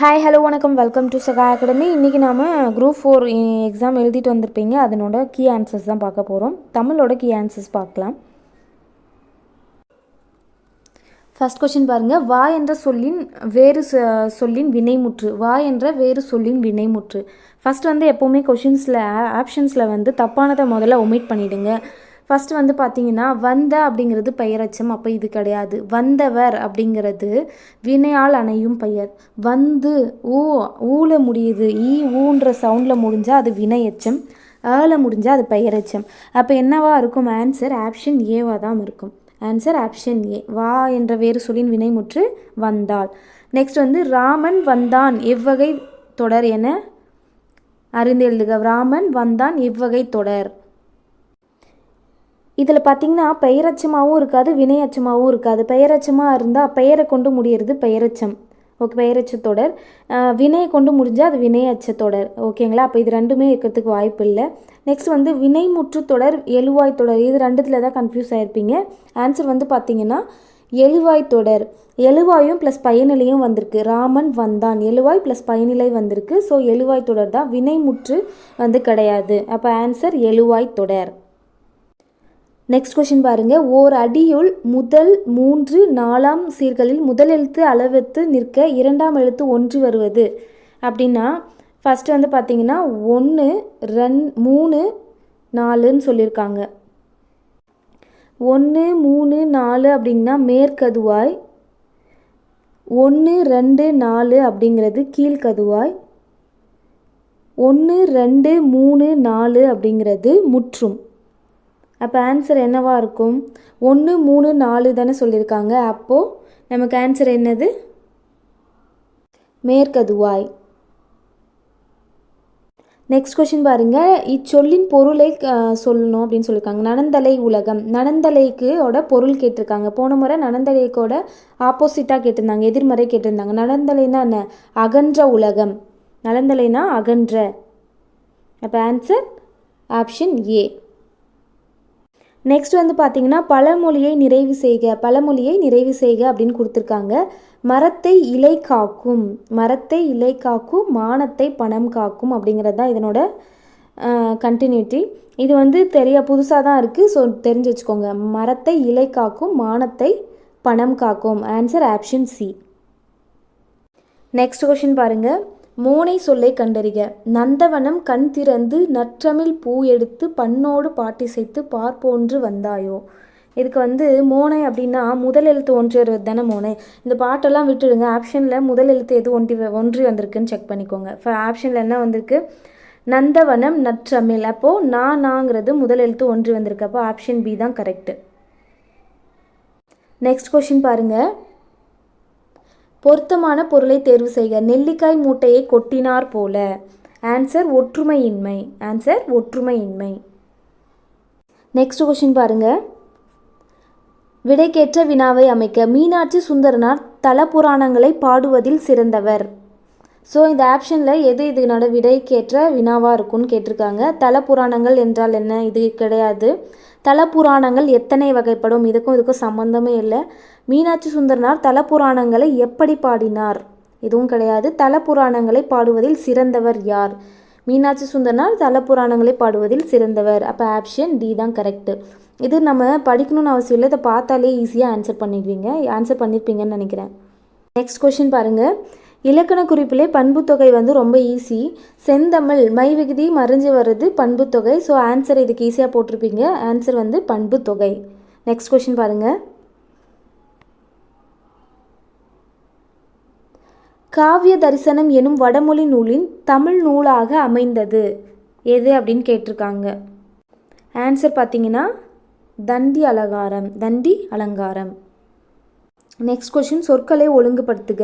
Hi hello வணக்கம் welcome to சகா academy. இன்றைக்கி நாம் குரூப் 4 எக்ஸாம் எழுதிட்டு வந்திருப்பீங்க. அதனோட கீ ஆன்சர்ஸ் தான் பார்க்க போகிறோம். தமிழோட கீ ஆன்சர்ஸ் பார்க்கலாம். ஃபர்ஸ்ட் கொஷின் பாருங்கள். வா என்ற சொல்லின் வேறு சொல்லின் வினைமுற்று. வா என்ற வேறு சொல்லின் வினைமுற்று. ஃபஸ்ட் வந்து எப்போவுமே கொஷின்ஸில் ஆப்ஷன்ஸில் வந்து தப்பானதை முதல்ல ஒமிட் பண்ணிவிடுங்க. ஃபஸ்ட்டு வந்து பார்த்தீங்கன்னா வந்த அப்படிங்கிறது பெயரச்சம், அப்போ இது கிடையாது. வந்தவர் அப்படிங்கிறது வினையால் அணையும் பெயர். வந்து ஊல முடியுது, ஊன்ற சவுண்டில் முடிஞ்சால் அது வினையச்சம், ஏல முடிஞ்சால் அது பெயரச்சம். அப்போ என்னவா இருக்கும்? ஆன்சர் ஆப்ஷன் ஏவாக தான் இருக்கும். ஆன்சர் ஆப்ஷன் ஏ. வா என்ற வேறு சொல்லின் வினைமுற்று வந்தாள். நெக்ஸ்ட் வந்து ராமன் வந்தான் எவ்வகை தொடர் என அறிந்து எழுதுக. ராமன் வந்தான் எவ்வகை தொடர். இதில் பார்த்திங்கன்னா பெயரச்சமாகவும் இருக்காது, வினையச்சமாகவும் இருக்காது. பெயரச்சமாக இருந்தால் பெயரை கொண்டு முடியறது பெயரச்சம், ஓகே, பெயரச்ச தொடர். வினையை கொண்டு முடிஞ்சால் அது வினையச்ச தொடர், ஓகேங்களா? அப்போ இது ரெண்டுமே இருக்கிறதுக்கு வாய்ப்பு இல்லை. நெக்ஸ்ட் வந்து வினைமுற்று தொடர், எழுவாய் தொடர், இது ரெண்டுத்தில் தான் கன்ஃபியூஸ் ஆகிருப்பீங்க. ஆன்சர் வந்து பார்த்திங்கன்னா எழுவாய் தொடர். எழுவாயும் ப்ளஸ் பயனிலையும் வந்திருக்கு. ராமன் வந்தான், எழுவாய் ப்ளஸ் பயனிலை வந்திருக்கு. ஸோ எழுவாய் தொடர் தான், வினைமுற்று வந்து கிடையாது. அப்போ ஆன்சர் எழுவாய் தொடர். நெக்ஸ்ட் கொஷின் பாருங்கள். ஓர் அடியுள் முதல் 3 4 சீர்களில் முதல் எழுத்து அளவெடுத்து நிற்க இரண்டாம் எழுத்து ஒன்றி வருவது அப்படின்னா ஃபஸ்ட்டு வந்து பார்த்திங்கன்னா 1 2 3 4ன்னு சொல்லியிருக்காங்க. 1 3 4 அப்படின்னா மேற்கதுவாய், 1 2 4 அப்படிங்கிறது கீழ்கதுவாய், 1 2 3 4 அப்படிங்கிறது முற்றும். அப்போ ஆன்சர் என்னவாக இருக்கும்? 1 3 4 தானே சொல்லியிருக்காங்க. அப்போது நமக்கு ஆன்சர் என்னது? மேற்கதுவாய். நெக்ஸ்ட் கொஷின் பாருங்கள். இச்சொல்லின் பொருளை சொல்லணும் அப்படின்னு சொல்லியிருக்காங்க. நனந்தலை உலகம். நனந்தலைக்கோட பொருள் கேட்டிருக்காங்க. போன முறை நனந்தலைக்கோட ஆப்போசிட்டாக கேட்டிருந்தாங்க, எதிர்மறை கேட்டிருந்தாங்க. நனந்தலைனா என்ன? அகன்ற உலகம். நலந்தலைனா அகன்ற. அப்போ ஆன்சர் ஆப்ஷன் ஏ. நெக்ஸ்ட் வந்து பார்த்திங்கன்னா பழமொழியை நிறைவு செய்க. பழமொழியை நிறைவு செய்க அப்படின்னு கொடுத்துருக்காங்க. மரத்தை இலை காக்கும், மரத்தை இலை காக்கும், மானத்தை பணம் காக்கும் அப்படிங்கிறது தான் இதனோட கண்டினியூட்டி. இது வந்து புதுசாக தான் இருக்குது, ஸோ தெரிஞ்சு வச்சுக்கோங்க. மரத்தை இலை காக்கும், மானத்தை பணம் காக்கும். Answer option C. Next question பாருங்கள். மோனை சொல்லை கண்டறிக. நந்தவனம் கண் திறந்து நற்றமிழ் பூ எடுத்து பண்ணோடு பாட்டிசைத்து பார்ப்போன்று வந்தாயோ. இதுக்கு வந்து மோனை அப்படின்னா முதல் எழுத்து ஒன்றி வருவது தானே மோனை. இந்த பாட்டெல்லாம் விட்டுடுங்க. ஆப்ஷனில் முதல் எழுத்து எது ஒன்றி வந்திருக்குன்னு செக் பண்ணிக்கோங்க. ஆப்ஷனில் என்ன வந்திருக்கு? நந்தவனம் நற்றமிழ். அப்போது நாங்கிறது முதல் எழுத்து ஒன்றி வந்திருக்கு. அப்போ ஆப்ஷன் பி தான் கரெக்டு. நெக்ஸ்ட் கொஷின் பாருங்கள். பொருத்தமான பொருளை தேர்வு செய்க. நெல்லிக்காய் மூட்டையை கொட்டினார் போல. ஆன்சர் ஒற்றுமையின்மை. ஆன்சர் ஒற்றுமையின்மை. நெக்ஸ்ட் கொஷின் பாருங்க. விடைக்கேற்ற வினாவை அமைக்க. மீனாட்சி சுந்தரனார் தல புராணங்களை பாடுவதில் சிறந்தவர். ஸோ இந்த ஆப்ஷனில் எது இதனோட விடைக்கேற்ற வினாவாக இருக்கும்னு கேட்டிருக்காங்க. தல புராணங்கள் என்றால் என்ன? இது கிடையாது. தல புராணங்கள் எத்தனை வகைப்படும்? இதுக்கும் சம்மந்தமே இல்லை. மீனாட்சி சுந்தரனார் தல புராணங்களை எப்படி பாடினார்? இதுவும் கிடையாது. தல புராணங்களை பாடுவதில் சிறந்தவர் யார்? மீனாட்சி சுந்தரனார் தல புராணங்களை பாடுவதில் சிறந்தவர். அப்போ ஆப்ஷன் டி தான் கரெக்டு. இது நம்ம படிக்கணும்னு அவசியம் இல்லை, இதை பார்த்தாலே ஈஸியாக ஆன்சர் பண்ணியிருப்பீங்கன்னு நினைக்கிறேன். நெக்ஸ்ட் கொஷின் பாருங்கள். இலக்கண குறிப்பிலே பண்புத்தொகை வந்து ரொம்ப ஈஸி. செந்தமிழ் மை விகுதி மறைஞ்சு வர்றது பண்புத்தொகை. ஸோ ஆன்சர் இதுக்கு ஈஸியாக போட்டிருப்பீங்க. ஆன்சர் வந்து பண்புத்தொகை. நெக்ஸ்ட் கொஷின் பாருங்கள். காவிய தரிசனம் எனும் வடமொழி நூலின் தமிழ் நூலாக அமைந்தது எது அப்படின்னு கேட்டிருக்காங்க. ஆன்சர் பார்த்தீங்கன்னா தண்டி அலங்காரம். Next question. சொற்களை ஒழுங்குபடுத்துக.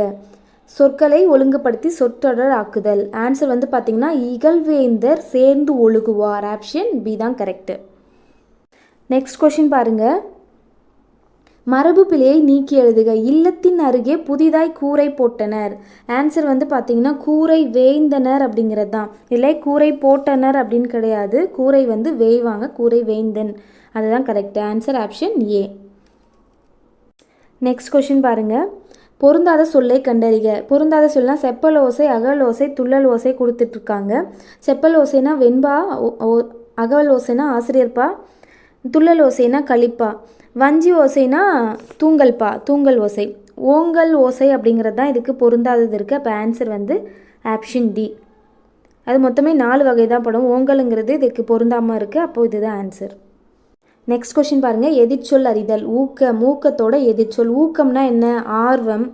சொற்களை ஒழுங்குபடுத்தி சொற்றொடர் ஆக்குதல். ஆன்சர் வந்து பார்த்திங்கன்னா இகழ்வேந்தர் சேர்ந்து ஒழுகுவார். ஆப்ஷன் பி தான் கரெக்டு. நெக்ஸ்ட் கொஷின் பாருங்கள். மரபு பிழையை நீக்கி எழுதுக. இல்லத்தின் அருகே புதிதாய் கூரை போட்டனர். ஆன்சர் வந்து பார்த்திங்கன்னா கூரை வேய்ந்தனர் அப்படிங்கிறது தான். இல்லை கூரை போட்டனர் அப்படின்னு கிடையாது. கூரை வந்து வேய்வாங்க, கூரை வேய்ந்தன், அதுதான் கரெக்டு. ஆன்சர் ஆப்ஷன் ஏ. நெக்ஸ்ட் கொஷின் பாருங்கள். பொருந்தாத சொல்லை கண்டறிக. பொருந்தாத சொல்லலாம் செப்பல் ஓசை, அகல் ஓசை, துள்ளல் ஓசை கொடுத்துட்ருக்காங்க. செப்பல் ஓசைனா வெண்பா, அகல் ஓசைனா ஆசிரியர்பா, துள்ளல் ஓசைனா கழிப்பா, வஞ்சி ஓசைனா தூங்கல்பா, தூங்கல் ஓசை. ஓங்கல் ஓசை அப்படிங்கிறது தான் இதுக்கு பொருந்தாதது இருக்குது. அப்போ ஆன்சர் வந்து ஆப்ஷன் டி. அது மொத்தமே 4 வகை தான் படும். ஓங்கலுங்கிறது இதுக்கு பொருந்தாமல் இருக்குது. அப்போது இதுதான் ஆன்சர். நெக்ஸ்ட் கொஷின் பாருங்கள். எதிர்ச்சொல் அறிதல். ஊக்கம், ஊக்கத்தோட எதிர்ச்சொல். ஊக்கம்னா என்ன? ஆர்வம்,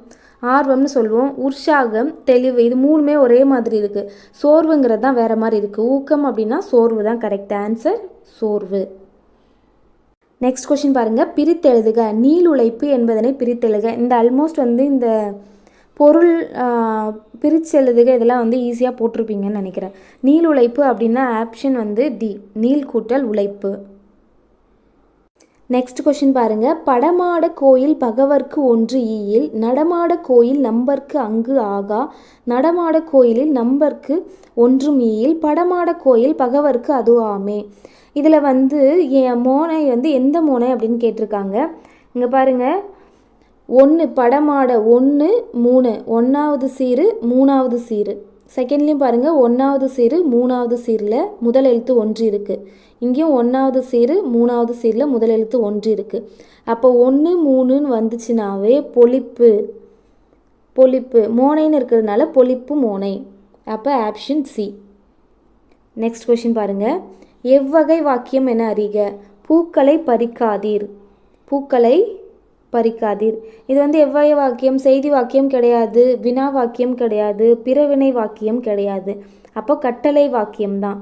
ஆர்வம்னு சொல்லுவோம். உற்சாகம், தெளிவு, இது 3மே ஒரே மாதிரி இருக்குது. சோர்வுங்கிறது தான் வேறு மாதிரி இருக்குது. ஊக்கம் அப்படின்னா சோர்வு தான் கரெக்ட் ஆன்சர், சோர்வு. நெக்ஸ்ட் கொஷின் பாருங்கள். பிரித்தெழுதுக. நீளுழைப்பு என்பதனை பிரித்தெழுக. இந்த ஆல்மோஸ்ட் வந்து இந்த பொருள் பிரிச்செழுதுக இதெல்லாம் வந்து ஈஸியாக போட்டிருப்பீங்கன்னு நினைக்கிறேன். நீளுழைப்பு அப்படின்னா ஆப்ஷன் வந்து டி, நீள் கூட்டல் உழைப்பு. நெக்ஸ்ட் கொஷின் பாருங்கள். படமாட கோயில் பகவர்க்கு ஒன்று ஈயில், நடமாட கோயில் நம்பர்க்கு அங்கு ஆகா, நடமாட கோயிலில் நம்பர்க்கு ஒன்றும் ஈயில், படமாட கோயில் பகவர்க்கு அது ஆமே. இதில் வந்து என் மோனை வந்து எந்த மோனை அப்படின்னு கேட்டிருக்காங்க. இங்கே பாருங்கள். 1 படமாட 1 3, 1வது சீரு 3வது சீரு. செகண்ட்லேயும் பாருங்கள் 1வது சீரு 3வது சீரில் முதல் எழுத்து 1 இருக்குது. இங்கேயும் 1வது சீரு 3வது சீரில் முதல் எழுத்து 1 இருக்குது. அப்போ 1 3ன்னு வந்துச்சுனாவே பொலிப்பு, பொலிப்பு மோனைன்னு இருக்கிறதுனால பொலிப்பு மோனை. அப்போ ஆப்ஷன் சி. நெக்ஸ்ட் கொஷின் பாருங்கள். எவ்வகை வாக்கியம் என அறிக. பூக்களை பறிக்காதீர், பூக்களை பறிக்காதீர். இது வந்து எவ்வகை வாக்கியம்? செய்தி வாக்கியம் கிடையாது, வினா வாக்கியம் கிடையாது, பிறவினை வாக்கியம் கிடையாது. அப்போ கட்டளை வாக்கியம்தான்.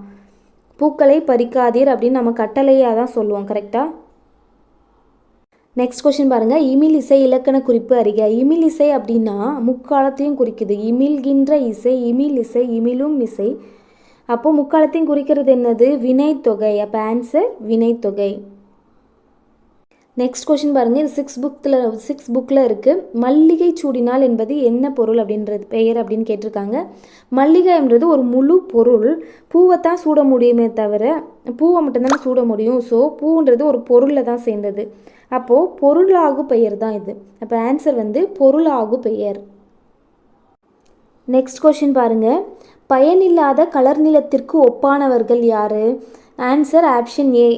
பூக்களை பறிக்காதீர் அப்படின்னு நம்ம கட்டளையாக தான் சொல்லுவோம். கரெக்டாக? நெக்ஸ்ட் கொஷின் பாருங்கள். இமிழ் இசை இலக்கண குறிப்பு அறிக. இமிழ் இசை அப்படின்னா முக்காலத்தையும் குறிக்குது. இமிழ்கின்ற இசை, இமிழ் இசை, இமிழும் இசை. அப்போது முக்காலத்தையும் குறிக்கிறது என்னது? வினைத்தொகை. அப்போ ஆன்சர் வினைத்தொகை. நெக்ஸ்ட் கொஷின் பாருங்கள். இது 6 புக்கில் இருக்குது. மல்லிகை சூடினால் என்பது என்ன பொருள் அப்படின்றது பெயர் அப்படின்னு கேட்டிருக்காங்க. மல்லிகைன்றது ஒரு முழு பொருள். பூவைத்தான் சூட முடியுமே தவிர பூவை மட்டும்தானே சூட முடியும். ஸோ பூன்றது ஒரு பொருளில் தான் சேர்ந்தது. அப்போது பொருளாகு பெயர் தான் இது. அப்போ ஆன்சர் வந்து பொருளாகு பெயர். நெக்ஸ்ட் கொஷின் பாருங்கள். பயனில்லாத கலர் நிலத்திற்கு ஒப்பானவர்கள் யார்? Answer option A.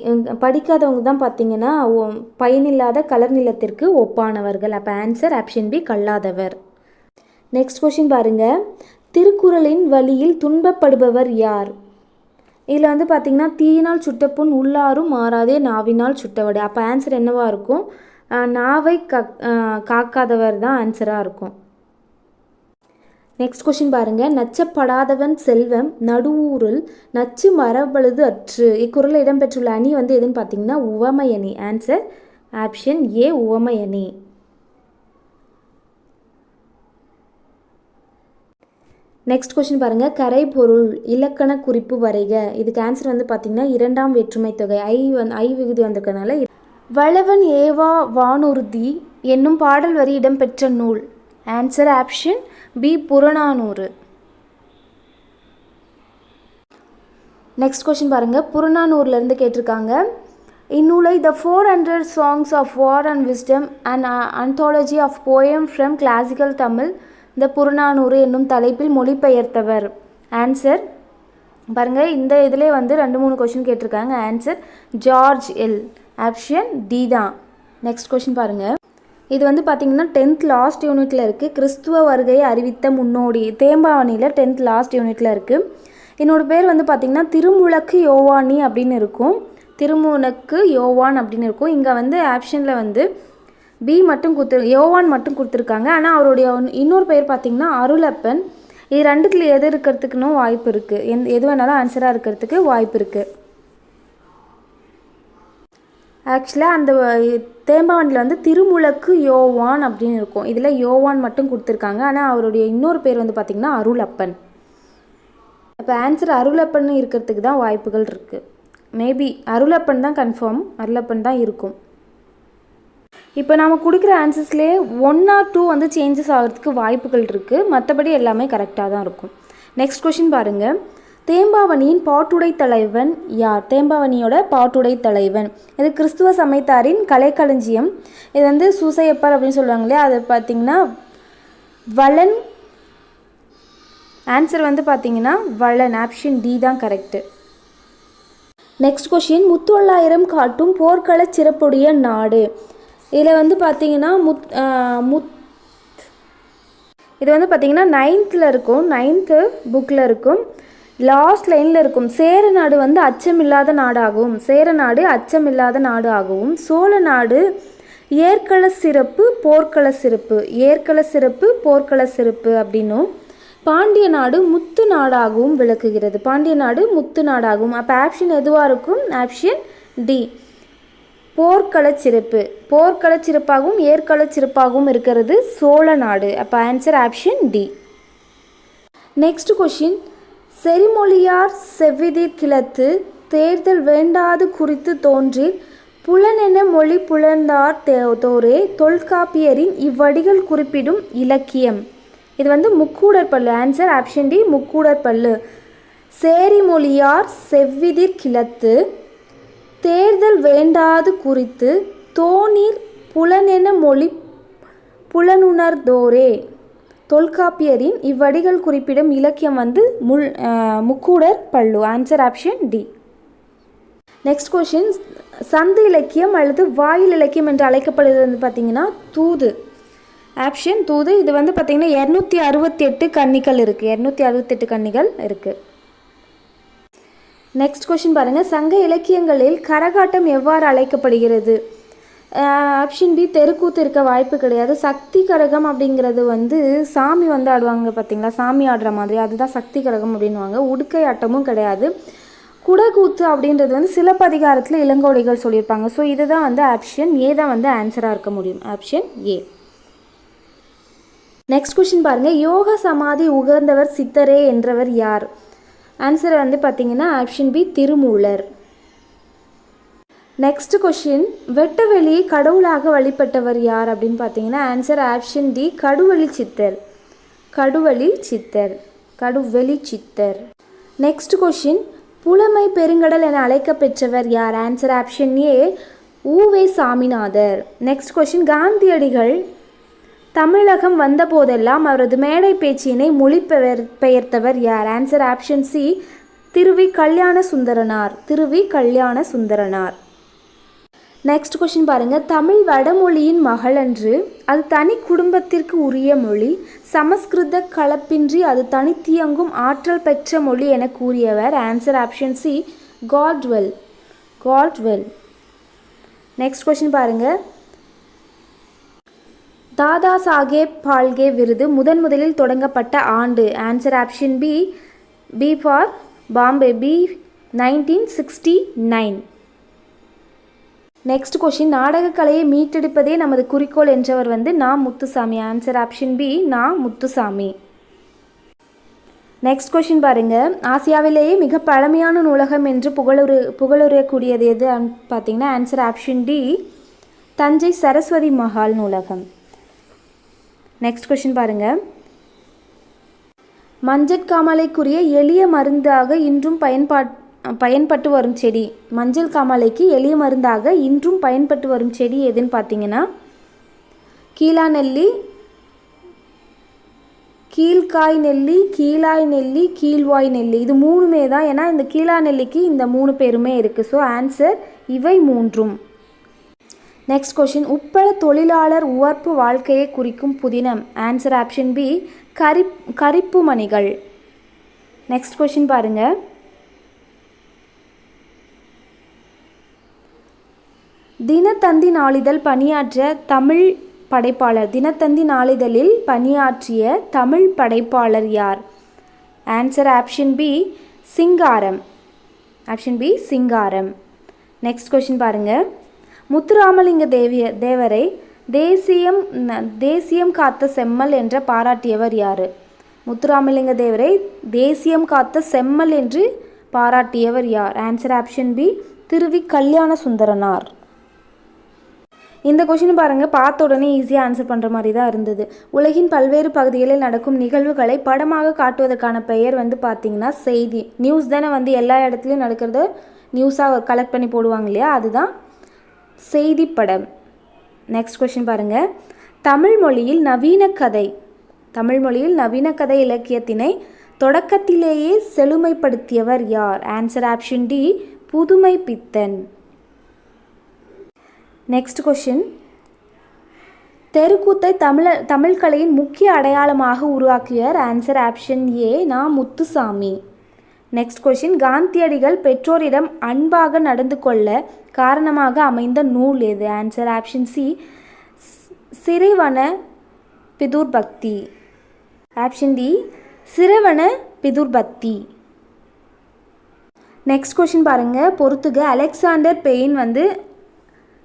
படிக்காதவங்க தான் பார்த்தீங்கன்னா பயனில்லாத கலர் நிலத்திற்கு ஒப்பானவர்கள். அப்போ ஆன்சர் ஆப்ஷன் பி, கல்லாதவர். நெக்ஸ்ட் கொஷின் பாருங்கள். திருக்குறளின் வழியில் துன்பப்படுபவர் யார்? இதில் வந்து பார்த்திங்கன்னா தீயினால் சுட்டப்புண் உள்ளாரும் மாறாதே நாவினால் சுட்டவடு. அப்போ ஆன்சர் என்னவாக இருக்கும்? நாவை காக்காதவர் தான் ஆன்சராக இருக்கும். நெக்ஸ்ட் கொஷின் பாருங்கள். நச்சப்படாதவன் செல்வம் நடுவூரில் நச்சு மரபழுது அற்று. இக்குறளில் இடம்பெற்றுள்ள அணி வந்து எதுன்னு பார்த்தீங்கன்னா உவமை அணி. ஆன்சர் ஆப்ஷன் ஏ, உவமை அணி. நெக்ஸ்ட் கொஷின் பாருங்கள். கரைபொருள் இலக்கண குறிப்பு வரைக. இதுக்கு ஆன்சர் வந்து பார்த்திங்கன்னா 2ஆம் வேற்றுமை தொகை. ஐ விகுதி வந்திருக்கிறதுனால. வளவன் ஏவா வானூர்தி என்னும் பாடல் வரி இடம்பெற்ற நூல். Answer option B, Purananuru. Next question பாருங்கள். புறநானூர்லேருந்து கேட்டிருக்காங்க. இந்நூலை the 400 songs of war and wisdom and anthology of poem from classical Tamil the Purananuru என்னும் தலைப்பில் மொழிபெயர்த்தவர். ஆன்சர் பாருங்கள். இந்த இதிலே வந்து 2-3 கொஷின் கேட்டிருக்காங்க. Answer George L. Option D தான். நெக்ஸ்ட் கொஷின் பாருங்கள். இது வந்து பார்த்திங்கன்னா 10th லாஸ்ட் யூனிட்டில் இருக்குது. கிறிஸ்துவ வருகையை அறிவித்த முன்னோடி. தேம்பாவணியில் 10th லாஸ்ட் யூனிட்டில் இருக்குது. என்னோடய பேர் வந்து பார்த்திங்கன்னா திருமுழக்கு யோவானி அப்படின்னு இருக்கும். திருமுழக்கு யோவான் அப்படின்னு இருக்கும். இங்கே வந்து ஆப்ஷனில் வந்து பி மட்டும் யோவான் மட்டும் கொடுத்துருக்காங்க. ஆனால் அவருடைய இன்னொரு பேர் பார்த்திங்கன்னா அருளப்பன். இது 2த்துல எது இருக்கிறதுக்குன்னு வாய்ப்பு இருக்குது. எது வேணாலும் ஆன்சராக இருக்கிறதுக்கு வாய்ப்பு இருக்குது. ஆக்சுவலாக அந்த தேம்பாவணியில் வந்து திருமுழக்கு யோவான் அப்படின்னு இருக்கும். இதில் யோவான் மட்டும் கொடுத்துருக்காங்க. ஆனால் அவருடைய இன்னொரு பேர் வந்து பார்த்திங்கன்னா அருளப்பன். அப்போ ஆன்சர் அருளப்பன் இருக்கிறதுக்கு தான் வாய்ப்புகள் இருக்குது. மேபி அருளப்பன் தான் கன்ஃபார்ம், அருளப்பன் தான் இருக்கும். இப்போ நம்ம கொடுக்குற ஆன்சர்ஸ்லேயே 1 or 2 வந்து சேஞ்சஸ் ஆகிறதுக்கு வாய்ப்புகள் இருக்குது. மற்றபடி எல்லாமே கரெக்டாக தான் இருக்கும். நெக்ஸ்ட் கொஷின் பாருங்கள். தேம்பாவணியின் பாட்டுடை தலைவன் யார்? தேம்பாவணியோட பாட்டுடை தலைவன். இது கிறிஸ்துவ சமயத்தாரின் கலைக்களஞ்சியம். இது வந்து சூசையப்பர் அப்படின்னு சொல்லுவாங்க இல்லையா. அது பார்த்திங்கன்னா வளன். ஆன்சர் வந்து பார்த்தீங்கன்னா வளன். ஆப்ஷன் டி தான் கரெக்டு. நெக்ஸ்ட் கொஷின், முத்தொள்ளாயிரம் காட்டும் போர்க்கள சிறப்புடைய நாடு. இதில் வந்து பார்த்தீங்கன்னா இது வந்து பார்த்தீங்கன்னா 9th இருக்கும், 9th புக்கில் இருக்கும், லாஸ்ட் லைனில் இருக்கும். சேர நாடு வந்து அச்சமில்லாத நாடாகவும், சேர நாடு அச்சமில்லாத நாடு ஆகவும், சோழ நாடு ஏற்கள சிறப்பு போர்க்கள சிறப்பு, ஏற்கள சிறப்பு போர்க்கள சிறப்பு அப்படின்னும், பாண்டிய நாடு முத்து நாடாகவும் விளக்குகிறது. பாண்டிய நாடு முத்து நாடாகவும். அப்போ ஆப்ஷன் எதுவாக இருக்கும்? ஆப்ஷன் டி, போர்க்கள சிறப்பு. போர்க்கள சிறப்பாகவும் ஏற்கள சிறப்பாகவும் இருக்கிறது சோழ நாடு. அப்போ answer option D. Next question, செறிமொழியார் செவ்விதிர் கிளத்து தேர்தல் வேண்டாது குறித்து தோன்றி புலனென மொழி புலந்தார் தோரே தொல்காப்பியரின் இவ்வடிகள் குறிப்பிடும் இலக்கியம். இது வந்து முக்கூடர் பல்லு. ஆன்சர் ஆப்ஷன் டி, முக்கூடர் பல்லு. சேரிமொழியார் செவ்விதிர் கிளத்து தேர்தல் வேண்டாது குறித்து தோணீர் புலனென மொழி புலனுணர்தோரே தொல்காப்பியரின் இவ்வடிகள் குறிப்பிடும் இலக்கியம் வந்து முக்கூடர் பல்லு. Answer option D. Next question, சந்து இலக்கியம் அல்லது வாயில் இலக்கியம் என்று அழைக்கப்படுவது வந்து பார்த்தீங்கன்னா தூது. ஆப்ஷன் தூது. இது வந்து பார்த்தீங்கன்னா 268 கன்னிகள் இருக்குது, 268 கன்னிகள் இருக்குது. நெக்ஸ்ட் கொஷின் பாருங்கள், சங்க இலக்கியங்களில் கரகாட்டம் எவ்வாறு அழைக்கப்படுகிறது? ஆப்ஷன் பி, தெருக்கூத்து இருக்க வாய்ப்பு கிடையாது. சக்தி கரகம் அப்படிங்கிறது வந்து சாமி வந்து ஆடுவாங்க பார்த்தீங்களா, சாமி ஆடுற மாதிரி, அதுதான் சக்தி கரகம் அப்படின்வாங்க. உடுக்கை ஆட்டமும் கிடையாது. குடக்கூத்து அப்படின்றது வந்து சிலப்பதிகாரத்தில் இளங்கோடிகள் சொல்லியிருப்பாங்க. ஸோ இதுதான் வந்து ஆப்ஷன் ஏ தான் வந்து ஆன்சராக இருக்க முடியும். Option A. நெக்ஸ்ட் கொஷின் பாருங்கள், யோக சமாதி உகந்தவர் சித்தரே என்றவர் யார்? ஆன்சர் வந்து பார்த்தீங்கன்னா option B, Thirumoolar. Next question, வெட்டவெளியை கடவுளாக வழிபட்டவர் யார் அப்படின்னு பார்த்தீங்கன்னா ஆன்சர் ஆப்ஷன் டி, கடுவெளி சித்தர். கடுவெளி சித்தர், கடுவெளி சித்தர். நெக்ஸ்ட் கொஷின், புலமை பெருங்கடல் என அழைக்க பெற்றவர் யார்? ஆன்சர் ஆப்ஷன் ஏ, ஊவே சாமிநாதர். நெக்ஸ்ட் கொஷின், காந்தியடிகள் தமிழகம் வந்த போதெல்லாம் அவரது மேடை பேச்சினை மொழிபெயர்த்தவர் யார்? ஆன்சர் ஆப்ஷன் சி, திருவி கல்யாண சுந்தரனார். திருவி கல்யாண சுந்தரனார். நெக்ஸ்ட் கொஷின் பாருங்கள், தமிழ் வடமொழியின் மகளன்று, அது தனி குடும்பத்திற்கு உரிய மொழி, சமஸ்கிருத கலப்பின்றி அது தனித்தியங்கும் ஆற்றல் பெற்ற மொழி என கூறியவர்? Answer option C, Caldwell. Caldwell. Next question பாருங்கள், தாதா சாஹேப் பால்கே விருது முதலில் தொடங்கப்பட்ட ஆண்டு? Answer option B, B for Bombay, B 1969. Next question, நாடகக்கலையை மீட்டெடுப்பதே நமது குறிக்கோள் என்றவர் வந்து நா. முத்துசாமி. ஆன்சர் ஆப்ஷன் பி, நா. முத்துசாமி. நெக்ஸ்ட் கொஷின் பாருங்க, ஆசியாவிலேயே மிக பழமையான நூலகம் என்று புகழுரையக்கூடியது எது பார்த்தீங்கன்னா answer option D, Thanjai Saraswati Mahal நூலகம். நெக்ஸ்ட் கொஷின் பாருங்க, மஞ்சட்காமாலைக்குரிய எளிய மருந்தாக இன்றும் பயன்பட்டு வரும் செடி. மஞ்சள் காமாலைக்கு எளிய மருந்தாக இன்றும் பயன்பட்டு வரும் செடி எதுன்னு பார்த்தீங்கன்னா கீழா நெல்லி, கீழ்காய் நெல்லி, கீழாய் நெல்லி, கீழ்வாய் நெல்லி. இது மூணுமே தான். ஏன்னா இந்த கீழா நெல்லிக்கு இந்த 3 பேருமே இருக்குது. ஸோ ஆன்சர் இவை 3ம். நெக்ஸ்ட் கொஷின், உப்பள தொழிலாளர் உவர்ப்பு வாழ்க்கையை குறிக்கும் புதினம்? ஆன்சர் ஆப்ஷன் பி, கரிப்பு மணிகள். நெக்ஸ்ட் கொஷின் பாருங்கள், தினத்தந்தி நாளிதழ் பணியாற்றிய தமிழ் படைப்பாளர். தினத்தந்தி நாளிதழில் பணியாற்றிய தமிழ் படைப்பாளர் யார்? ஆன்சர் ஆப்ஷன் பி, சிங்காரம். ஆப்ஷன் பி, சிங்காரம். நெக்ஸ்ட் கொஷின் பாருங்கள், முத்துராமலிங்க தேவரை தேசியம் காத்த செம்மல் என்ற பாராட்டியவர் யார்? முத்துராமலிங்க தேவரை தேசியம் காத்த செம்மல் என்று பாராட்டியவர் யார்? ஆன்சர் ஆப்ஷன் பி, திருவி கல்யாண சுந்தரனார். இந்த கொஷின் பாருங்கள், பார்த்த உடனே ஈஸியாக ஆன்சர் பண்ணுற மாதிரி தான் இருந்தது. உலகின் பல்வேறு பகுதிகளில் நடக்கும் நிகழ்வுகளை படமாக காட்டுவதற்கான பெயர் வந்து பார்த்திங்கன்னா செய்தி. நியூஸ் தானே வந்து எல்லா இடத்துலையும் நடக்கிறத நியூஸாக கலெக்ட் பண்ணி போடுவாங்க இல்லையா, அதுதான் செய்தி படம். நெக்ஸ்ட் கொஷின் பாருங்கள், தமிழ் மொழியில் நவீன கதை தமிழ் மொழியில் நவீன கதை இலக்கியத்தினை தொடக்கத்திலேயே செழுமைப்படுத்தியவர் யார்? ஆன்சர் ஆப்ஷன் டி, புதுமை பித்தன். நெக்ஸ்ட் கொஷின், தெருக்கூத்தை தமிழ் கலையின் முக்கிய அடையாளமாக உருவாக்கியவர்? ஆன்சர் ஆப்ஷன் ஏ, நா. முத்துசாமி. நெக்ஸ்ட் கொஷின், காந்தியடிகள் பெற்றோரிடம் அன்பாக நடந்து கொள்ள காரணமாக அமைந்த நூல் எது? Answer option C, Shravana Pitrubhakti. Option D, Shravana Pitrubhakti. Next question பாருங்கள், பொறுத்துக. அலெக்சாண்டர் பெயின்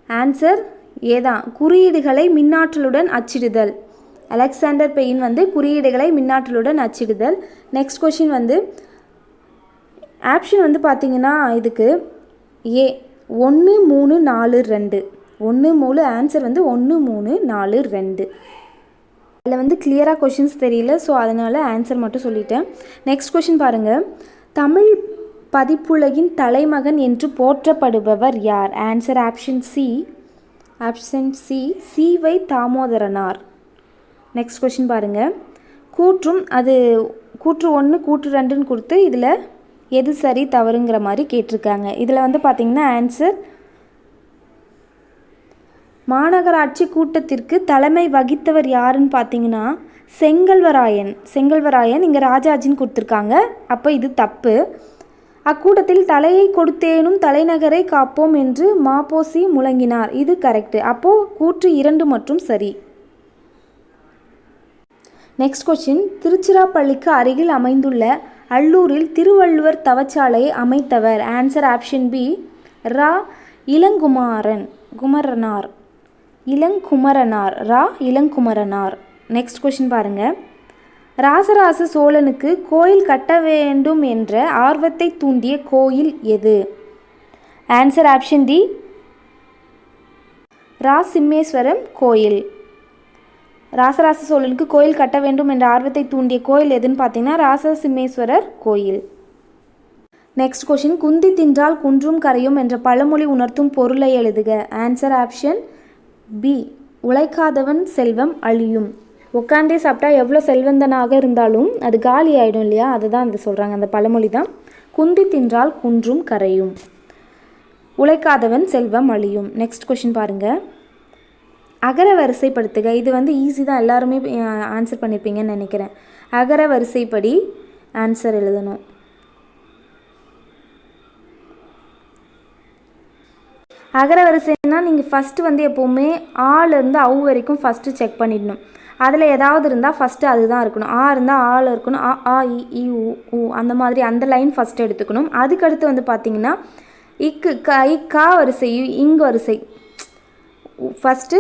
ஆன்சர் ஏதான், குறியீடுகளை மின்னாற்றலுடன் அச்சிடுதல். அலெக்சாண்டர் பெயின் குறியீடுகளை மின்னாற்றலுடன் அச்சிடுதல். நெக்ஸ்ட் கொஷின் ஆப்ஷன் பார்த்தீங்கன்னா இதுக்கு ஏ, 1 3 4 2. 1 3 ஆன்சர் 1 3 4 2. அதில் கிளியராக கொஷின்ஸ் தெரியல, ஸோ அதனால் ஆன்சர் மட்டும் சொல்லிட்டேன். நெக்ஸ்ட் கொஷின் பாருங்கள், தமிழ் பதிப்புலகின் தலைமகன் என்று போற்றப்படுபவர் யார்? ஆன்சர் ஆப்ஷன் சி, சி.வை. தாமோதரனார். நெக்ஸ்ட் கொஷின் பாருங்கள், கூற்றும் அது கூற்று 1 கூற்று 2ன்னு கொடுத்து இதில் எது சரி தவறுங்கிற மாதிரி கேட்டிருக்காங்க. இதில் பார்த்திங்கன்னா ஆன்சர், மாநகராட்சி கூட்டத்திற்கு தலைமை வகித்தவர் யாருன்னு பார்த்தீங்கன்னா செங்கல்வராயன். இங்கே ராஜாஜின்னு கொடுத்துருக்காங்க, அப்போ இது தப்பு. அக்கூட்டத்தில் தலையை கொடுத்தேனும் தலைநகரை காப்போம் என்று மாப்போசி முழங்கினார், இது கரெக்டு. அப்போது கூற்று 2 மற்றும் சரி. நெக்ஸ்ட் கொஸ்டின், திருச்சிராப்பள்ளிக்கு அருகில் அமைந்துள்ள அல்லூரில் திருவள்ளுவர் தவச்சாலையை அமைத்தவர்? ஆன்சர் ஆப்ஷன் பி, ரா. இளங்குமரனார். நெக்ஸ்ட் கொஸ்டின் பாருங்கள், ராசராச சோழனுக்கு கோயில் கட்ட வேண்டும் என்ற ஆர்வத்தை தூண்டிய கோயில் எது? ஆன்சர் ஆப்ஷன் டி, ராசிம்மேஸ்வரம் கோயில். ராசராச சோழனுக்கு கோயில் கட்ட வேண்டும் என்ற ஆர்வத்தை தூண்டிய கோயில் எதுன்னு பார்த்தீங்கன்னா ராசசிம்மேஸ்வரர் கோயில். நெக்ஸ்ட் கொஷின், குந்தி தின்றால் குன்றும் கரையும் என்ற பழமொழி உணர்த்தும் பொருளை எழுதுக. ஆன்சர் ஆப்ஷன் பி, உழைக்காதவன் செல்வம் அழியும். உட்காந்தே சாப்பிட்டா எவ்வளோ செல்வந்தனாக இருந்தாலும் அது காலி ஆகிடும் இல்லையா, அதுதான் அது சொல்கிறாங்க, அந்த பழமொழி தான். குந்தி தின்றால் குன்றும் கரையும், உழைக்காதவன் செல்வம் அழியும். நெக்ஸ்ட் கொஷின் பாருங்கள், அகர வரிசைப்படுத்துக. இது ஈஸி தான், எல்லாருமே ஆன்சர் பண்ணியிருப்பீங்கன்னு நினைக்கிறேன். அகர வரிசைப்படி ஆன்சர் எழுதணும். அகர வரிசைன்னா நீங்கள் ஃபஸ்ட்டு எப்போவுமே ஆலேருந்து அவு வரைக்கும் ஃபஸ்ட்டு செக் பண்ணிடணும். அதில் ஏதாவது இருந்தால் ஃபஸ்ட்டு அதுதான் இருக்கணும். ஆ இருந்தால் ஆள் இருக்கணும். ஆ இ உ அந்த மாதிரி அந்த லைன் ஃபஸ்ட்டு எடுத்துக்கணும். அதுக்கடுத்து பார்த்தீங்கன்னா கா வரிசை, இங்கு வரிசை. ஃபஸ்ட்டு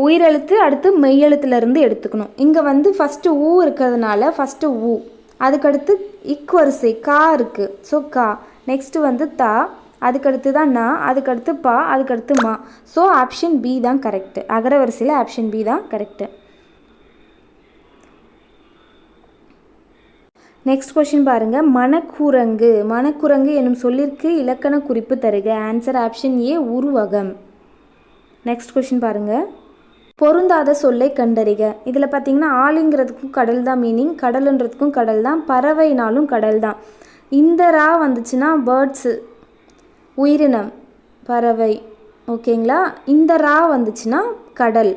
உயிரெழுத்து, அடுத்து மெய்யெழுத்துலேருந்து எடுத்துக்கணும். இங்கே ஃபஸ்ட்டு ஊ இருக்கிறதுனால ஃபஸ்ட்டு ஊ, அதுக்கடுத்து இக் வரிசை கா இருக்குது, ஸோ கா. நெக்ஸ்ட்டு தா, அதுக்கடுத்து தான் நா, அதுக்கடுத்து பா, அதுக்கடுத்து மா. ஸோ ஆப்ஷன் பி தான் கரெக்டு. அகர வரிசையில் ஆப்ஷன் பி தான் கரெக்டு. நெக்ஸ்ட் கொஷின் பாருங்கள், மணக்குரங்கு என்னும் சொல்லிற்கு இலக்கண குறிப்பு தருக. ஆன்சர் ஆப்ஷன் ஏ, உருவகம். நெக்ஸ்ட் கொஷின் பாருங்கள், பொருந்தாத சொல்லை கண்டறிக. இதில் பார்த்தீங்கன்னா ஆளுங்கிறதுக்கும் கடல் தான் மீனிங், கடலுன்றதுக்கும் கடல் தான், பறவைனாலும் கடல் தான். இந்த ரா வந்துச்சுன்னா பேர்ட்ஸு, உயிரினம், பறவை, ஓகேங்களா. இந்த ரா வந்துச்சுன்னா கடல்.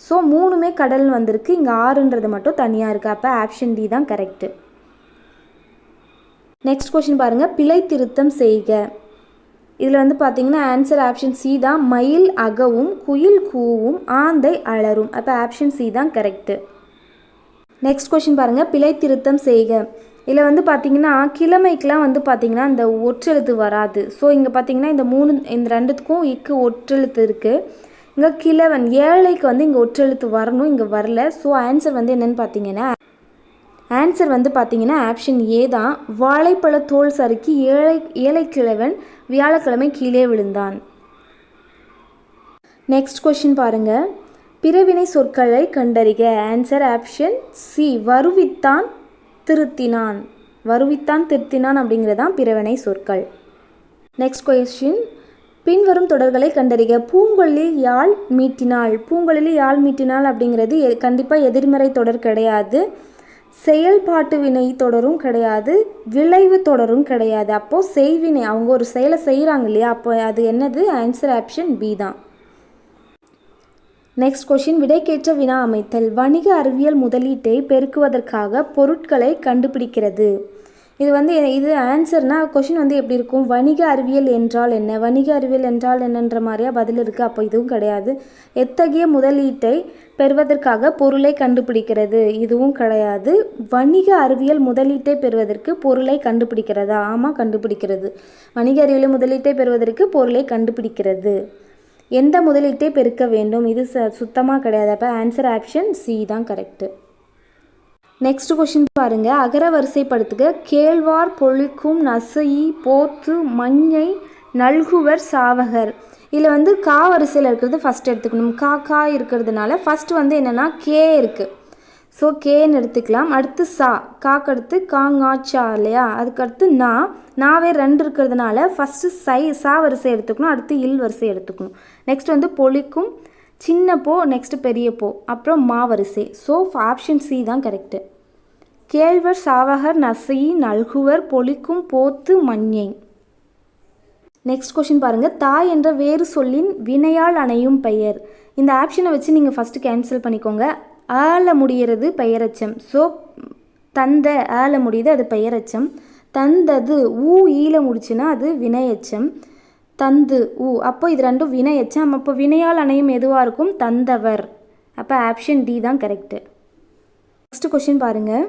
ஸோ மூணுமே கடல் வந்திருக்கு, இங்கே ஆறுன்றது மட்டும் தனியாக இருக்குது. அப்போ ஆப்ஷன் டி தான் கரெக்டு. நெக்ஸ்ட் கொஷின் பாருங்கள், பிழை திருத்தம் செய்க. இதில் பார்த்தீங்கன்னா ஆன்சர் ஆப்ஷன் சி தான், மயில் அகவும் குயில் கூவும் ஆந்தை அலரும். அப்போ ஆப்ஷன் சி தான் கரெக்டு. நெக்ஸ்ட் கொஷின் பாருங்கள், பிழை திருத்தம் செய்க. இதில் பார்த்தீங்கன்னா கிழமைக்கெலாம் பார்த்தீங்கன்னா இந்த ஒற்றெழுத்து வராது. ஸோ இங்கே பார்த்தீங்கன்னா இந்த ரெண்டுத்துக்கும் இக்கு ஒற்றெழுத்து இருக்குது. இங்கே கிழவன், ஏழைக்கு இங்கே ஒற்றெழுத்து வரணும், இங்கே வரல. ஸோ ஆன்சர் என்னென்னு பார்த்தீங்கன்னா ஆன்சர் பார்த்தீங்கன்னா ஆப்ஷன் ஏ தான், வாழைப்பழ தோல் சறுக்கி ஏழை கிழவன் வியாழக்கிழமை கீழே விழுந்தான். நெக்ஸ்ட் கொஷின் பாருங்கள், பிறவினை சொற்களை கண்டறிக. ஆன்சர் ஆப்ஷன் சி, வருவித்தான் திருத்தினான் அப்படிங்கிறதான் பிறவினை சொற்கள். நெக்ஸ்ட் கொஷின், பின்வரும் தொடர்களை கண்டறிக. பூங்கொழில் யாழ் மீட்டினாள். பூங்கொழில் யாழ் மீட்டினாள் அப்படிங்கிறது கண்டிப்பாக எதிர்மறை தொடர் கிடையாது. செயல்பாட்டு வினை தொடரும் கிடையாது. விளைவு தொடரும் கிடையாது. அப்போது செய்வினை, அவங்க ஒரு செயலை செய்கிறாங்க இல்லையா, அப்போ அது என்னது? ஆன்சர் ஆப்ஷன் பி தான். நெக்ஸ்ட் கொஷின், விடைக்கேற்ற வினா அமைத்தல். வணிக அறிவியல் முதலீட்டை பெருக்குவதற்காக பொருட்களை கண்டுபிடிக்கிறது. இது ஆன்சர்னால் கொஷின் எப்படி இருக்கும்? வணிக அறிவியல் என்றால் என்ன, வணிக அறிவியல் என்றால் என்னன்ற மாதிரியா பதில் இருக்குது. அப்போ இதுவும் கிடையாது. எத்தகைய முதலீட்டை பெறுவதற்காக பொருளை கண்டுபிடிக்கிறது, இதுவும் கிடையாது. வணிக அறிவியல் முதலீட்டை பெறுவதற்கு பொருளை கண்டுபிடிக்கிறதா? ஆமாம், கண்டுபிடிக்கிறது. வணிக அறிவியல் முதலீட்டை பெறுவதற்கு பொருளை கண்டுபிடிக்கிறது. எந்த முதலீட்டை பெருக்க வேண்டும், இது சுத்தமாக கிடையாது. அப்போ ஆன்சர் ஆப்ஷன் சி தான் கரெக்டு. நெக்ஸ்ட் கொஷின் பாருங்க, அகர வரிசைப்படுத்துக. கேழ்வார் பொழிக்கும் நசையி போத்து மஞ்சை நல்குவர் சாவகர். இதில் கா வரிசையில் இருக்கிறது ஃபஸ்ட் எடுத்துக்கணும். கா இருக்கிறதுனால ஃபஸ்ட் என்னென்னா கே இருக்குது. ஸோ கேன்னு எடுத்துக்கலாம். அடுத்து சா, காக்கு அடுத்து காங்காச்சா இல்லையா, அதுக்கடுத்து நாவே 2 இருக்கிறதுனால ஃபஸ்ட்டு சா வரிசை எடுத்துக்கணும். அடுத்து இல் வரிசை எடுத்துக்கணும். நெக்ஸ்ட் பொழிக்கும் சின்ன போ, நெக்ஸ்ட் பெரிய போ, அப்புறம் மா வரிசை. ஸோ ஆப்ஷன் சி தான் கரெக்டு. கேழ்வர் சாவகர் நசையி நல்குவர் பொழிக்கும் போத்து மஞ்சை. நெக்ஸ்ட் கொஷின் பாருங்கள், தாய் என்ற வேறு சொல்லின் வினையால் அணையும் பெயர். இந்த ஆப்ஷனை வச்சு நீங்கள் ஃபஸ்ட்டு கேன்சல் பண்ணிக்கோங்க. ஆல முடிகிறது பெயரச்சம். ஸோ தந்த ஆல முடியுது, அது பெயரச்சம். தந்தது ஊ ஈல முடிச்சுன்னா அது வினையச்சம். தந்து ஊ, அப்போ இது ரெண்டும் வினையச்சம். அப்போ வினையால் அணையும் எதுவாக இருக்கும்? தந்தவர். அப்போ ஆப்ஷன் டி தான் கரெக்டு. நெக்ஸ்ட் கொஷின் பாருங்கள்,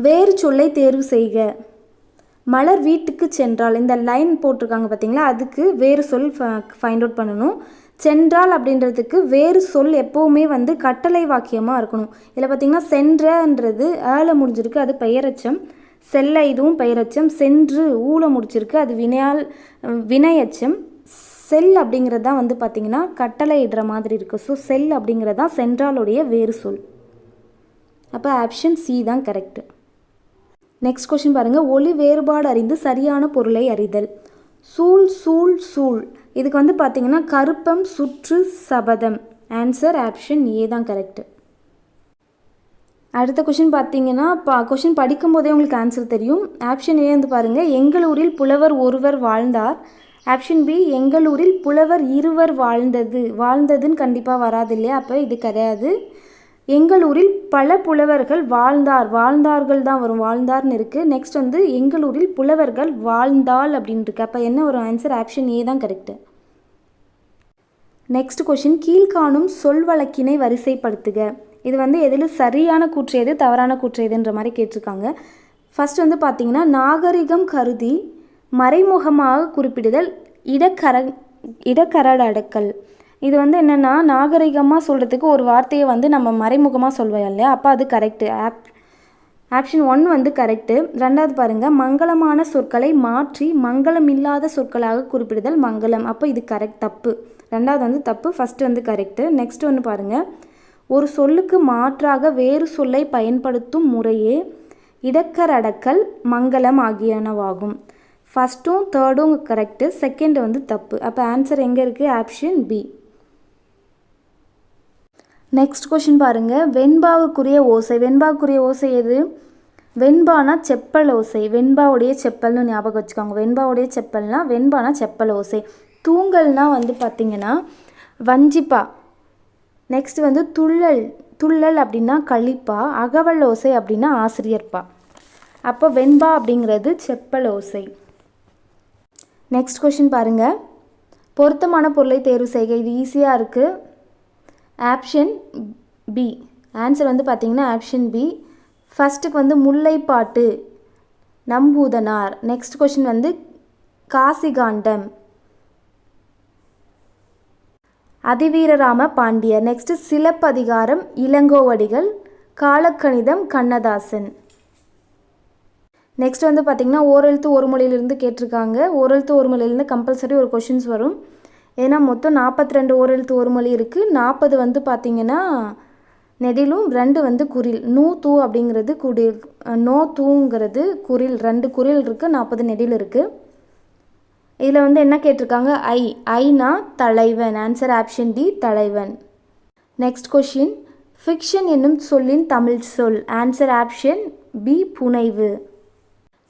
வேறு சொல்லை தேர்வு செய்க. மலர் வீட்டுக்கு சென்றால், இந்த லைன் போட்டிருக்காங்க பார்த்தீங்களா, அதுக்கு வேறு சொல் ஃபைண்ட் அவுட் பண்ணணும். சென்றால் அப்படின்றதுக்கு வேறு சொல் எப்போவுமே கட்டளை வாக்கியமாக இருக்கணும். இதில் பார்த்திங்கன்னா சென்றன்றது ஆல முடிஞ்சிருக்கு, அது பெயரச்சம். செல்ல, இதுவும் பெயரச்சம். சென்று ஊல முடிச்சிருக்கு, அது வினையச்சம். செல் அப்படிங்கிறது தான் பார்த்திங்கன்னா கட்டளை இடுற மாதிரி இருக்குது. ஸோ செல் அப்படிங்கிறது தான் சென்றாலுடைய வேறு சொல். அப்போ ஆப்ஷன் சி தான் கரெக்டு. நெக்ஸ்ட் கொஷின் பாருங்கள், ஒலி வேறுபாடு அறிந்து சரியான பொருளை அறிதல். சூழ் சூழ் சூழ், இதுக்கு பார்த்திங்கன்னா கருப்பம் சுற்று சபதம். ஆன்சர் ஆப்ஷன் ஏ தான் கரெக்டு. அடுத்த கொஷின் பார்த்தீங்கன்னா கொஷின் படிக்கும்போதே உங்களுக்கு ஆன்சர் தெரியும். ஆப்ஷன் ஏ பாருங்கள், எங்களூரில் புலவர் ஒருவர் வாழ்ந்தார். ஆப்ஷன் பி, எங்களூரில் புலவர் இருவர் வாழ்ந்ததுன்னு கண்டிப்பாக வராது இல்லையா, அப்போ இது கிடையாது. எங்களூரில் பல புலவர்கள் வாழ்ந்தார்கள் தான் வரும், வாழ்ந்தார்னு இருக்குது. நெக்ஸ்ட் எங்களூரில் புலவர்கள் வாழ்ந்தாள் அப்படின்னு இருக்குது. அப்போ என்ன வரும்? ஆன்சர் ஆப்ஷன் ஏ தான் கரெக்டு. நெக்ஸ்ட் கொஷின், கீழ்காணும் சொல் வழக்கினை வரிசைப்படுத்துக. இது எதில் சரியான கூற்று எது, தவறான கூற்று எதுன்ற மாதிரி கேட்டிருக்காங்க. ஃபஸ்ட் பார்த்தீங்கன்னா, நாகரிகம் கருதி மறைமுகமாக குறிப்பிடுதல் இடக்கரடக்கல். இது என்னென்னா, நாகரிகமாக சொல்கிறதுக்கு ஒரு வார்த்தையை நம்ம மறைமுகமாக சொல்வோம் இல்லையா, அப்போ அது கரெக்டு. Option 1 correct. ரெண்டாவது பாருங்கள், மங்களமான சொற்களை மாற்றி மங்களம் இல்லாத சொற்களாக குறிப்பிடுதல் மங்களம். அப்போ இது கரெக்ட், தப்பு. ரெண்டாவது தப்பு, ஃபஸ்ட்டு கரெக்டு. நெக்ஸ்ட் பாருங்கள், ஒரு சொல்லுக்கு மாற்றாக வேறு சொல்லை பயன்படுத்தும் முறையே இடக்கரடக்கல் மங்களம் ஆகியனவாகும். ஃபஸ்ட்டும் தேர்டும் கரெக்டு, செகண்டு தப்பு. அப்போ ஆன்சர் எங்கே இருக்குது? Option B. நெக்ஸ்ட் கொஷின் பாருங்கள், வெண்பாவுக்குரிய ஓசை. வெண்பாவுக்குரிய ஓசை எது? வெண்பானா செப்பல் ஓசை. வெண்பாவுடைய செப்பல்னு ஞாபகம் வச்சுக்கோங்க. வெண்பாவுடைய செப்பல்னா வெண்பானா செப்பல் ஓசை. தூங்கல்னா பார்த்திங்கன்னா வஞ்சிப்பா. நெக்ஸ்ட் துள்ளல் அப்படின்னா களிப்பா. அகவல் ஓசை அப்படின்னா ஆசிரியர்ப்பா. அப்போ வெண்பா அப்படிங்கிறது செப்பல் ஓசை. நெக்ஸ்ட் கொஷின் பாருங்கள், பொருத்தமான பொருளை தேர்வு செய்க. இது ஈஸியாக இருக்குது. Option B. ஆன்சர் பார்த்திங்கன்னா ஆப்ஷன் பி. ஃபஸ்ட்டுக்கு Mullaippattu, Nambuthanar. Next question Kasikandam, Athiveerarama Pandiyar. Next Silappathikaram, Ilangovadigal. Kalakkanitham, Kannadasan. Next பார்த்திங்கன்னா ஓரெழுத்து ஒரு மொழியிலிருந்து கேட்டிருக்காங்க. ஓரெழுத்து ஒரு மொழியிலேருந்து கம்பல்சரி ஒரு கொஷின்ஸ் வரும். ஏன்னா மொத்தம் 42 ஓரெழுத்து ஒரு மொழி இருக்குது. 40 பார்த்திங்கன்னா நெடிலும், 2 குறில். நூ தூ அப்படிங்கிறது நோ தூங்கிறது குறில். 2 குறில் இருக்குது, 40 நெடில் இருக்குது. இதில் வந்து என்ன கேட்டிருக்காங்க? ஐனா தலைவன். ஆன்சர் ஆப்ஷன் டி தலைவன். நெக்ஸ்ட் கொஷின், ஃபிக்ஷன் என்னும் சொல்லின் தமிழ் சொல். ஆன்சர் ஆப்ஷன் பி புனைவு.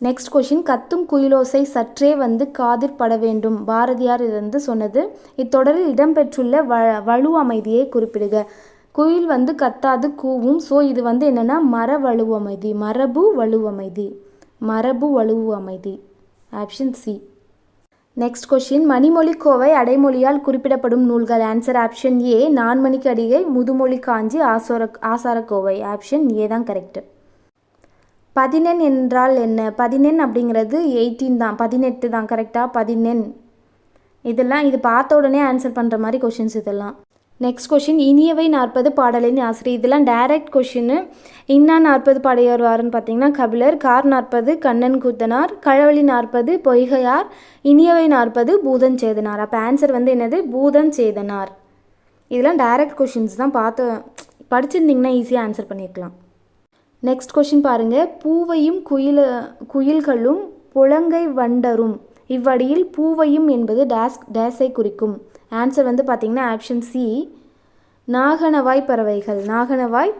நெக்ஸ்ட் கொஷின், கத்தும் குயிலோசை சற்றே வந்து காதிற் பட வேண்டும். பாரதியார் இது வந்து சொன்னது. இத்தொடரில் இடம்பெற்றுள்ள வலு அமைதியை குறிப்பிடுக. குயில் வந்து கத்தாது கூவும். ஸோ இது வந்து என்னென்னா மரபு வலுவு அமைதி. Option C. நெக்ஸ்ட் கொஷின், மணிமொழி கோவை அடைமொழியால் குறிப்பிடப்படும் நூல்கள். ஆன்சர் ஆப்ஷன் ஏ நான்மணிக்கு அடிகை, முதுமொழி காஞ்சி, ஆசாரக்கோவை. ஆப்ஷன் ஏ தான் கரெக்டு. பதினெண் என்றால் என்ன? பதினெண் அப்படிங்கிறது 18 தான், 18 தான் கரெக்டாக. பதினெண் இதெல்லாம் இது பார்த்த உடனே ஆன்சர் பண்ணுற மாதிரி கொஷின்ஸ் இதெல்லாம். நெக்ஸ்ட் கொஷின், இனியவை 40 பாடலின் ஆசிரியர். இதெல்லாம் டைரக்ட் கொஷின். இன்னா 40 பாடியவர் வாருன்னு பார்த்தீங்கன்னா கபிலர். கார் 40 கண்ணன் கூத்தனார். கழவழி 40 பொய்கையார். இனியவை 40 பூதஞ்சேதனார். அப்போ ஆன்சர் வந்து என்னது? பூதஞ்சேதனார். இதெல்லாம் டைரக்ட் கொஷின்ஸ் தான், படிச்சிருந்தீங்கன்னா ஈஸியாக ஆன்சர் பண்ணியிருக்கலாம். நெக்ஸ்ட் கொஷின் பாருங்கள், பூவையும் குயில்களும் புலங்கை வண்டரும் இவ்வடியில் பூவையும் என்பது டேஸை குறிக்கும். ஆன்சர் வந்து பார்த்திங்கன்னா ஆப்ஷன் சி நாகனவாய்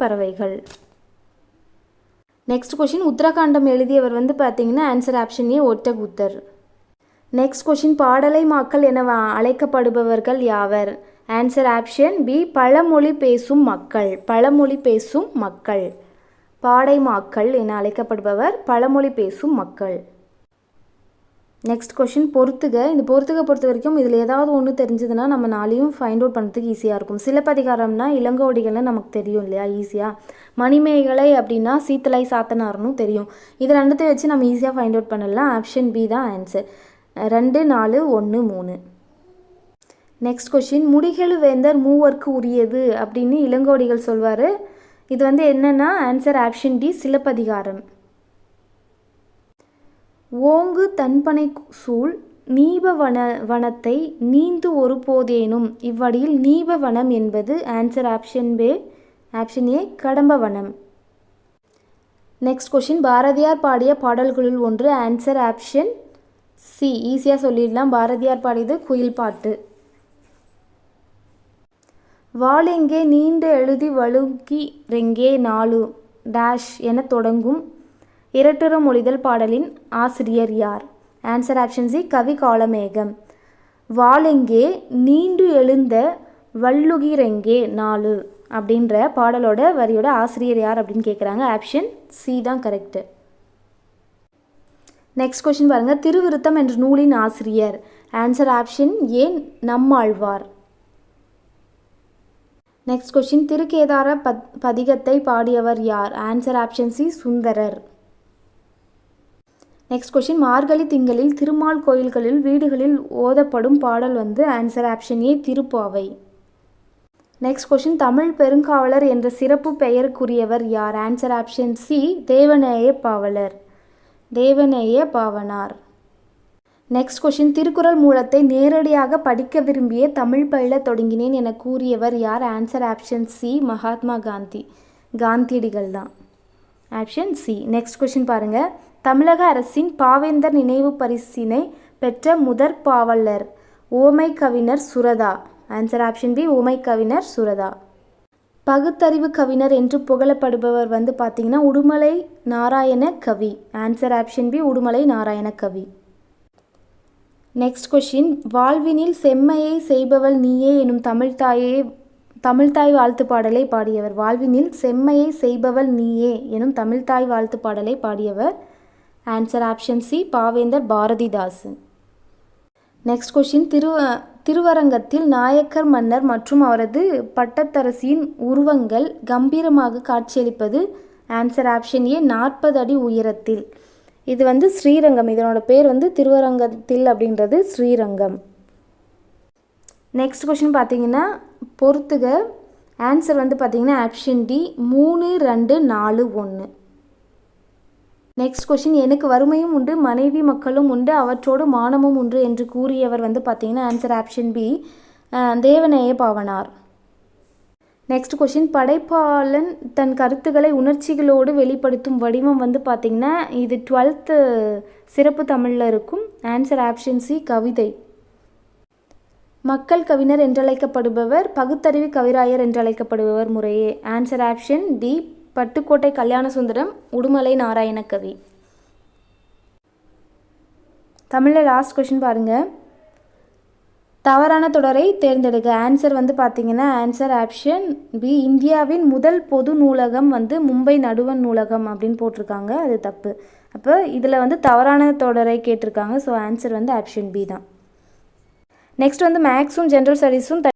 பறவைகள். நெக்ஸ்ட் கொஷின், உத்தரகாண்டம் எழுதியவர் வந்து பார்த்திங்கன்னா ஆன்சர் ஆப்ஷன் ஏ ஒட்டக்கூத்தர். நெக்ஸ்ட் கொஷின், பாடலை மாக்கள் என அழைக்கப்படுபவர்கள் யாவர்? ஆன்சர் ஆப்ஷன் பி பழமொழி பேசும் மக்கள். பாடைமாக்கள் என அழைக்கப்படுபவர் பழமொழி பேசும் மக்கள். நெக்ஸ்ட் கொஷின், பொறுத்துக. இந்த பொறுத்துக பொறுத்த வரைக்கும் இதில் ஏதாவது ஒன்று தெரிஞ்சதுன்னா நம்ம நாளையும் ஃபைண்ட் அவுட் பண்ணுறதுக்கு ஈஸியாக இருக்கும். சிலப்பதிகாரம்னா இளங்கோடிகள்னு நமக்கு தெரியும் இல்லையா ஈஸியாக. மணிமேகலை அப்படின்னா சீத்தலை சாத்தனார்னு தெரியும். இது ரெண்டுத்தை வச்சு நம்ம ஈஸியாக ஃபைண்ட் அவுட் பண்ணலாம். ஆப்ஷன் பி தான் ஆன்சர். 2 4 1 3. நெக்ஸ்ட் கொஷின், முடிகெழு வேந்தர் மூவர்க்கு உரியது அப்படின்னு இளங்கோடிகள் சொல்வார். இது வந்து என்னன்னா ஆன்சர் ஆப்ஷன் டி சிலப்பதிகாரம். ஓங்கு தன்பனை சூழ் நீபவனத்தை நீந்து ஒரு போதேனும் இவ்வடியில் நீபவனம் என்பது. ஆன்சர் ஆப்ஷன் ஏ கடம்பவனம். நெக்ஸ்ட் கொஷின், பாரதியார் பாடிய பாடல்களுள் ஒன்று. Answer option C. ஈஸியாக சொல்லிடலாம், பாரதியார் பாடியது குயில் பாட்டு. வாளெங்கே நீண்டு எழுதி வழுக்கி ரெங்கே 4 டேஷ் என தொடங்கும் இரட்டுற மொழிதல் பாடலின் ஆசிரியர் யார்? ஆன்சர் ஆப்ஷன் சி கவி காளமேகம். வாளெங்கே நீண்டு எழுந்த வள்ளுகிரெங்கே 4 அப்படின்ற பாடலோட வரியோட ஆசிரியர் யார் அப்படின்னு கேட்குறாங்க. ஆப்ஷன் சி தான் கரெக்டு. நெக்ஸ்ட் கொஷின் பாருங்கள், திருவிருத்தம் என்ற நூலின் ஆசிரியர். Answer option A Nammalvar. Next question, திருக்கேதார பதிகத்தை பாடியவர் யார்? Answer option C Sundarar. Next question, மார்கழி திங்களில் திருமால் கோயில்களில் வீடுகளில் ஓதப்படும் பாடல் வந்து. Answer option A Thiruppavai. Next question, Tamil பெருங்காவலர் என்ற சிறப்பு பெயருக்குரியவர் யார்? Answer option C Devaneya Pavanar. Next question, Thirukkural மூலத்தை நேரடியாக படிக்க விரும்பிய தமிழ் பயில தொடங்கினேன் என கூறியவர் யார்? ஆன்சர் ஆப்ஷன் சி மகாத்மா காந்தியடிகள் தான். Option C. நெக்ஸ்ட் கொஷின் பாருங்கள், தமிழக அரசின் பாவேந்தர் நினைவு பரிசினை பெற்ற முதற் பாவலர். ஓமை கவிஞர் சுரதா. ஆன்சர் ஆப்ஷன் பி ஓமை கவிஞர் சுரதா. பகுத்தறிவு கவிஞர் என்று புகழப்படுபவர் வந்து பார்த்திங்கன்னா Udumalai Narayana Kavi. Answer option B Udumalai Narayana Kavi. Next question, வாழ்வினில் செம்மையை செய்பவள் நீயே எனும் தமிழ்தாய் வாழ்த்து பாடலை பாடியவர். வாழ்வினில் செம்மையை செய்பவள் நீயே எனும் தமிழ்தாய் வாழ்த்து பாடலை பாடியவர். ஆன்சர் ஆப்ஷன் சி பாவேந்தர் பாரதிதாசன். நெக்ஸ்ட் கொஷின், திருவரங்கத்தில் நாயக்கர் மன்னர் மற்றும் அவரது பட்டத்தரசியின் உருவங்கள் கம்பீரமாக காட்சியளிப்பது. ஆன்சர் ஆப்ஷன் ஏ 40 அடி உயரத்தில். இது வந்து ஸ்ரீரங்கம். இதனோட பேர் வந்து திருவரங்கத்தில் அப்படின்றது ஸ்ரீரங்கம். நெக்ஸ்ட் கொஷின் பார்த்தீங்கன்னா பொறுத்துக. ஆன்சர் வந்து பார்த்தீங்கன்னா ஆப்ஷன் டி 3 2 4 1. நெக்ஸ்ட் கொஷின், எனக்கு வறுமையும் உண்டு மனைவி மக்களும் உண்டு அவற்றோடு மானமும் உண்டு என்று கூறியவர் வந்து பார்த்தீங்கன்னா answer option B Devaneya Pavanar. Next question, படைப்பாளன் தன் கருத்துக்களை உணர்ச்சிகளோடு வெளிப்படுத்தும் வடிவம் வந்து பார்த்திங்கன்னா இது 12th சிறப்பு தமிழில் இருக்கும். ஆன்சர் ஆப்ஷன் சி, கவிதை. மக்கள் கவிஞர் என்றழைக்கப்படுபவர், பகுத்தறிவு கவிராயர் என்றழைக்கப்படுபவர் முறையே. Answer option D, Pattukkottai Kalyanasundaram, Udumalai Narayanakavi. தமிழில் லாஸ்ட் கொஷின் பாருங்கள். தவறான தொடரை தேர்ந்தெடுக்க. ஆன்சர் வந்து பார்த்திங்கன்னா ஆன்சர் ஆப்ஷன் பி, இந்தியாவின் முதல் பொது நூலகம் வந்து மும்பை நடுவண் நூலகம் அப்படின்னு போட்டிருக்காங்க. அது தப்பு. அப்போ இதில் வந்து தவறான தொடரை கேட்டிருக்காங்க. ஸோ ஆன்சர் வந்து ஆப்ஷன் பி தான். நெக்ஸ்ட் வந்து மேக்ஸும் ஜென்ரல் ஸ்டடீஸும்